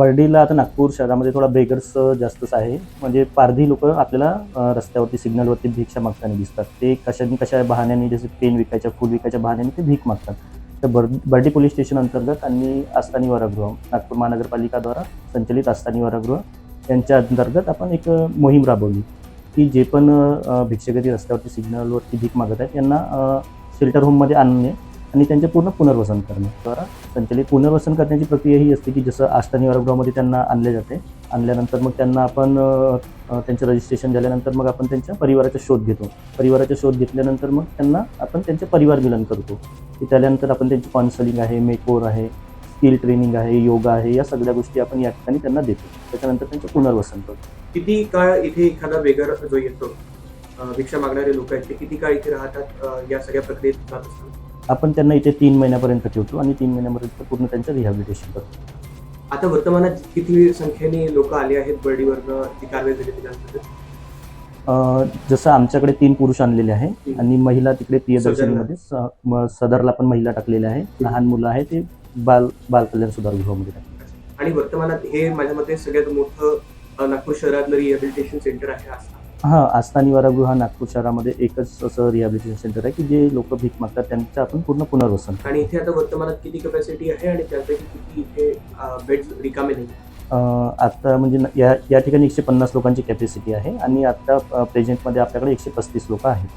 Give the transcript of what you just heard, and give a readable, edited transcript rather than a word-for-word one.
बर्डीला आता नागपूर शहरामध्ये थोडा बेगर्स जास्तच आहे. म्हणजे पारधी लोकं आपल्याला रस्त्यावरती सिग्नलवरती भिक्षा मागताना दिसतात. ते कशा बहाण्याने जसे पेन विकायच्या, फूल विकायच्या बहाण्याने ते भीक मागतात. तर बर्डी पोलीस स्टेशन अंतर्गत आणि आस्थानी वरागृह, नागपूर महानगरपालिकाद्वारा संचलित आस्थानी वरागृह यांच्या अंतर्गत आपण एक मोहीम राबवली, की जे पण भिक्षेकरी रस्त्यावरती सिग्नलवरती भीक मागत आहेत यांना शेल्टर होममध्ये आणणे आणि त्यांचे पूर्ण पुनर्वसन करणे. द्वारा संचलित पुनर्वसन करण्याची प्रक्रिया ही असते, की जसं आस्थानी वरागृहामध्ये त्यांना आणले जाते. आणल्यानंतर मग त्यांना आपण त्यांचं रजिस्ट्रेशन झाल्यानंतर मग आपण त्यांच्या परिवाराचा शोध घेतो. परिवाराचा शोध घेतल्यानंतर मग त्यांना आपण त्यांचे परिवार मिलन करतो. की त्यानंतर आपण त्यांची काउन्सिलिंग आहे, मेकओव्हर आहे, स्किल ट्रेनिंग आहे, योगा आहे, या सगळ्या गोष्टी आपण या ठिकाणी त्यांना देतो. त्याच्यानंतर त्यांचं पुनर्वसन करतो. किती काळ इथे एखादा बेगर जो येतो, भिक्षा मागणारे लोक आहेत ते किती काळ इथे राहतात या सगळ्या प्रक्रियेत जात असताना? आपण त्यांना इथे 3 महिन्यापर्यंत ठेवतो आणि 3 महिन्यापर्यंत पूर्ण त्यांचं रिहॅबिलिटेशन करतो. आता वर्तमानात किती संख्येने लोक आले आहेत बर्डीवरनं जी कारवाई झाली त्याच्यानंतर? जसं आमच्याकडे 3 पुरुष आणलेले आहे आणि महिला तिकडे प्रियदर्शनीमध्ये सदरला पण महिला टाकलेल्या आहे. लहान मुलं आहे ते बालकल्याण सुधारगृहामध्ये टाकले. आणि वर्तमानात हे माझ्या मते सगळ्यात मोठं नागपूर शहरातलं रिहॅबिलिटेशन सेंटर आहे असं. हां, आस्थानी वरागृह हा नागपूर शहरामध्ये एकच असं रिहॅबिलिटेशन सेंटर आहे, की जे लोक भीक मागतात त्यांचं आपण पूर्ण पुनर्वसन. आणि इथे आता वर्तमानात किती कॅपॅसिटी आहे आणि त्यापैकी किती इथे बेड्स रिकामे नाही? आता म्हणजे या ठिकाणी 150 लोकांची कॅपॅसिटी आहे आणि आता प्रेझेंटमध्ये आपल्याकडे 135 लोकं आहेत.